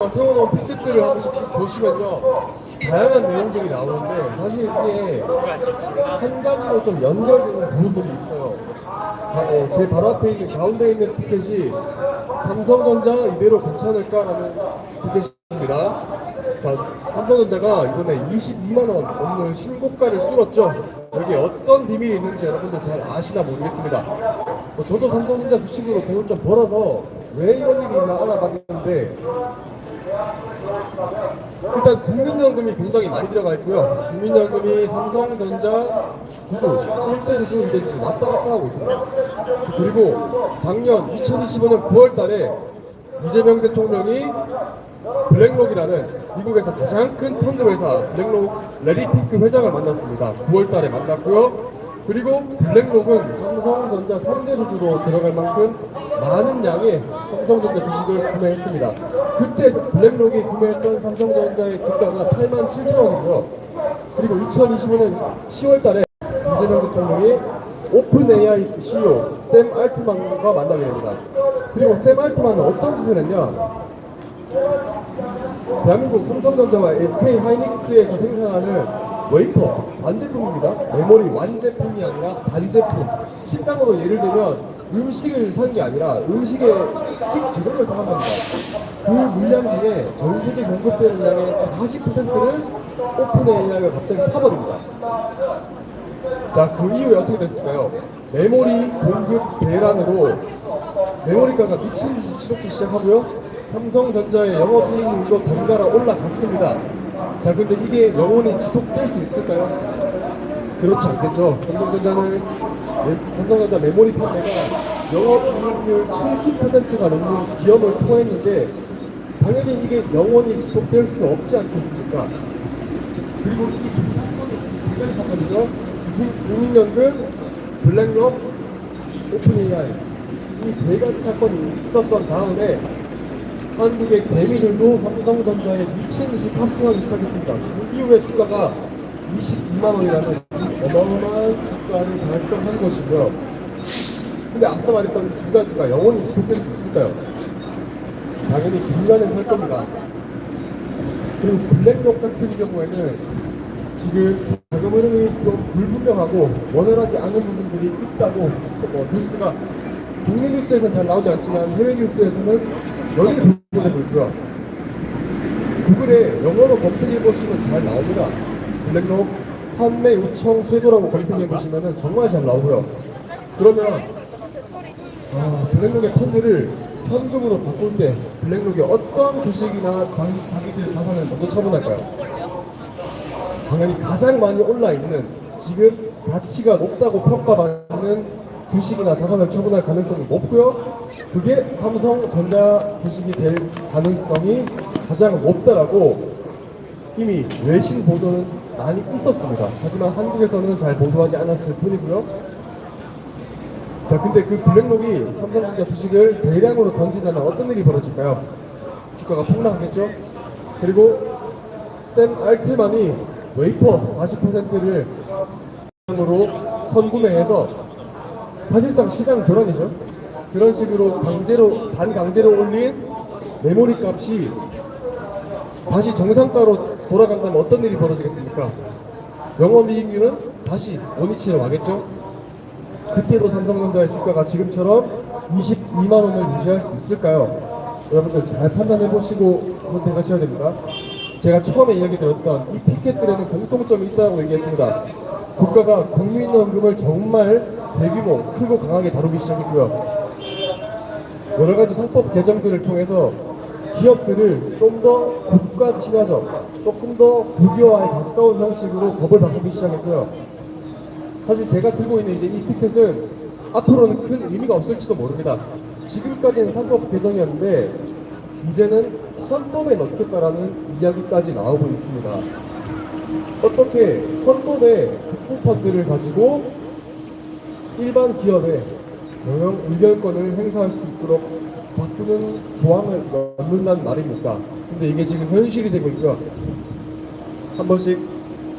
세워놓은 피켓들을 한 번씩 쭉 보시면요, 다양한 내용들이 나오는데 사실 이게 한 가지로 좀 연결되는 부분들이 있어요. 제 바로 앞에 있는 가운데 있는 피켓이 삼성전자 이대로 괜찮을까라는 피켓입니다. 자, 삼성전자가 이번에 22만원 오늘 신고가를 뚫었죠. 여기 어떤 비밀이 있는지 여러분들 잘 아시나 모르겠습니다. 저도 삼성전자 주식으로 돈을 좀 벌어서 왜 이런 일이 있나 알아봤는데, 일단 국민연금이 굉장히 많이 들어가 있고요. 국민연금이 삼성전자 주주, 1대 주주, 2대 주주 왔다 갔다 하고 있습니다. 그리고 작년 2025년 9월 달에 이재명 대통령이 블랙록이라는 미국에서 가장 큰 펀드 회사 블랙록 레리 핑크 회장을 만났습니다. 9월 달에 만났고요. 그리고 블랙록은 삼성전자 3대 주주로 들어갈 만큼 많은 양의 삼성전자 주식을 구매했습니다. 그때 블랙록이 구매했던 삼성전자의 주가가 87,000원이고요. 그리고 2025년 10월 달에 이재명 대통령이 오픈 AI CEO 샘 알트만과 만나게 됩니다. 그리고 샘 알트만은 어떤 짓을 했냐? 대한민국 삼성전자와 SK 하이닉스에서 생산하는 웨이퍼, 반제품입니다. 메모리 완제품이 아니라 반제품. 식당으로 예를 들면 음식을 사는 게 아니라 음식의 식재료를 사는 겁니다. 그 물량 중에 전 세계 공급되는 양의 40%를 오픈 AI가 갑자기 사버립니다. 자, 그 이후에 어떻게 됐을까요? 메모리 공급 대란으로 메모리가가 미친 듯이 치솟기 시작하고요. 삼성전자의 영업이익률도 번갈아 올라갔습니다. 자, 근데 이게 영원히 지속될 수 있을까요? 그렇지 않겠죠. 삼성전자 메모리 판매가 영업이익률 70%가 넘는 기업을 통했는데 당연히 이게 영원히 지속될 수 없지 않겠습니까? 그리고 이 사건이 세 가지 사건이죠. 국민연금, 블랙록, 오픈 AI 이 세 가지 사건이 있었던 다음에 한국의 개미들도 삼성전자에 미친 듯이 탑승하기 시작했습니다. 그 이후에 주가가 22만원이라는 어마어마한 주가를 달성한 것이고요. 근데 앞서 말했던 두 가지가 영원히 지속될 수 있을까요? 당연히 불가능할 겁니다. 그리고 블랙록 같은 경우에는 지금 자금 흐름이 좀 불분명하고 원활하지 않은 부분들이 있다고 뉴스가 국내 뉴스에서는 잘 나오지 않지만 해외 뉴스에서는 여기를 보내고 있고요. 구글에 영어로 검색해보시면 잘 나옵니다. 블랙록 판매 요청 쇄도라고 검색해보시면 정말 잘 나오고요. 그러면 블랙록의 펀드를 현금으로 바꿀 때 블랙록의 어떤 주식이나 자기들 자산을 먼저 처분할까요? 당연히 가장 많이 올라있는 지금 가치가 높다고 평가받는 주식이나 자산을 처분할 가능성이 높고요. 그게 삼성전자 주식이 될 가능성이 가장 높다라고 이미 외신 보도는 많이 있었습니다. 하지만 한국에서는 잘 보도하지 않았을 뿐이고요. 자, 근데 그 블랙록이 삼성전자 주식을 대량으로 던진다면 어떤 일이 벌어질까요? 주가가 폭락하겠죠? 그리고 샘 알트만이 웨이퍼 40%를 으로 선구매해서 사실상 시장 교란이죠. 그런 식으로 반강제로 올린 메모리 값이 다시 정상가로 돌아간다면 어떤 일이 벌어지겠습니까? 영업이익률은 다시 원위치로 가겠죠. 그때도 삼성전자의 주가가 지금처럼 22만원을 유지할 수 있을까요? 여러분들 잘 판단해보시고 선택하셔야 됩니다. 제가 처음에 이야기 드렸던 이 피켓들에는 공통점이 있다고 얘기했습니다. 국가가 국민연금을 정말 대규모, 크고 강하게 다루기 시작했고요. 여러 가지 상법 개정들을 통해서 기업들을 좀 더 국가 친화적, 조금 더 국유화에 가까운 형식으로 법을 바꾸기 시작했고요. 사실 제가 들고 있는 이제 이 피켓은 앞으로는 큰 의미가 없을지도 모릅니다. 지금까지는 상법 개정이었는데 이제는 헌법에 넣겠다라는 이야기까지 나오고 있습니다. 어떻게 헌법에 국부펀드를 가지고 일반 기업의 경영 의결권을 행사할 수 있도록 바꾸는 조항을 넣는다는 말입니까? 근데 이게 지금 현실이 되고 있고요. 한 번씩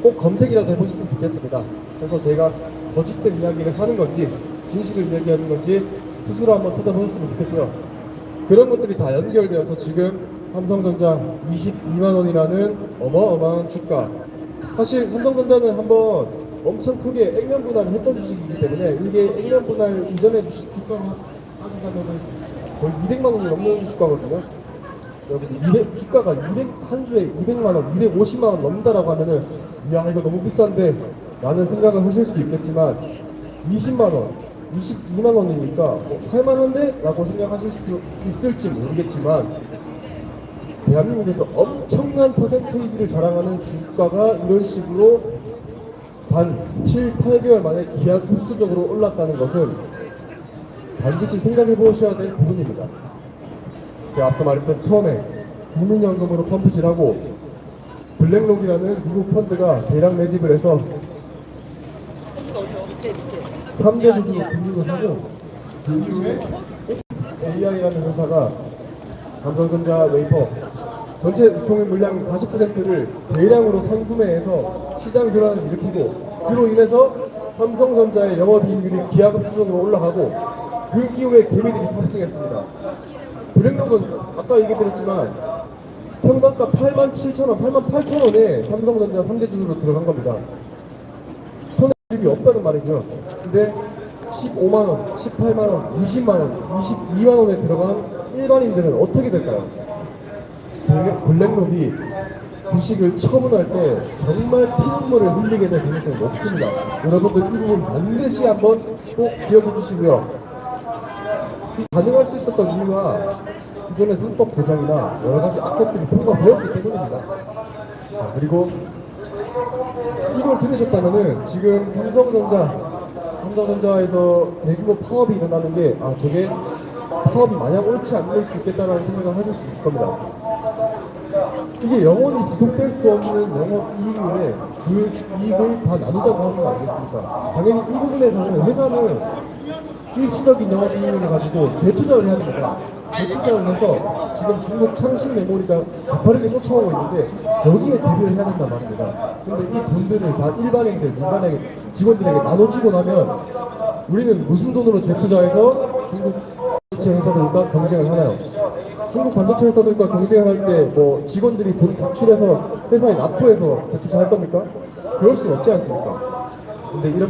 꼭 검색이라도 해보셨으면 좋겠습니다. 그래서 제가 거짓된 이야기를 하는 건지 진실을 이야기하는 건지 스스로 한번 찾아보셨으면 좋겠고요. 그런 것들이 다 연결되어서 지금 삼성전자 22만 원이라는 어마어마한 주가. 사실 삼성전자는 한번 엄청 크게 액면 분할을 했던 주식이기 때문에 이게 액면 분할 이전의 주식 주가로 따지자면은 거의 200만 원이 넘는 주가거든요. 여러분 주가가 한 주에 200만 원, 250만 원 넘는다라고 하면은 야 이거 너무 비싼데 라는 생각을 하실 수도 있겠지만 20만 원, 22만 원이니까 살만 한데? 라고 생각하실 수도 있을지 모르겠지만 대한민국에서 엄청난 퍼센테이지를 자랑하는 주가가 이런 식으로 단 7, 8개월 만에 기하급수적으로 올랐다는 것은 반드시 생각해 보셔야 될 부분입니다. 제가 앞서 말했던 처음에 국민연금으로 펌프질하고 블랙록이라는 미국 펀드가 대량 매집을 해서 3대 지수로 등록을 하고 그 이후에 AI라는 회사가 삼성전자 웨이퍼 전체 유통의 물량 40%를 대량으로 선구매해서 시장 교란을 일으키고 그로 인해서 삼성전자의 영업이익률이 기하급수적으로 올라가고 그 이후에 개미들이 탑승했습니다. 블랙록은 아까 얘기 드렸지만 평당가 87,000원, 88,000원에 삼성전자 3대 주주로 들어간 겁니다. 손해율이 없다는 말이죠. 근데 15만원, 18만원, 20만원, 22만원에 들어간 일반인들은 어떻게 될까요? 블랙록이 주식을 처분할 때 정말 피눈물을 흘리게 될 가능성이 높습니다. 여러분들 이 부분 반드시 한번 꼭 기억해 주시고요. 가능할 수 있었던 이유가 기존의 상법 보장이나 여러 가지 악법들이 통과되었기 때문입니다. 자, 그리고 이걸 들으셨다면은 지금 삼성전자에서 대규모 파업이 일어나는 게 저게 파업이 마냥 옳지 않을 수 있겠다라는 생각을 하실 수 있을 겁니다. 이게 영원히 지속될 수 없는 영업이익률에 그 이익을 다 나누자고 하는 거 아니겠습니까? 당연히 이 부분에서는 회사는 일시적인 영업이익률을 가지고 재투자를 해야 됩니다. 재투자를 해서 지금 중국 창신 메모리가 가파르게 쫓아오고 있는데 여기에 대비를 해야 된단 말입니다. 근데 이 돈들을 다 일반인들, 민간의 직원들에게 나눠주고 나면 우리는 무슨 돈으로 재투자해서 중국 반도체 회사들과 경쟁을 하나요? 중국 반도체 회사들과 경쟁을 할 때 뭐 직원들이 돈 각출해서 회사에 납부해서 재투자할 겁니까? 그럴 수는 없지 않습니까? 근데 이런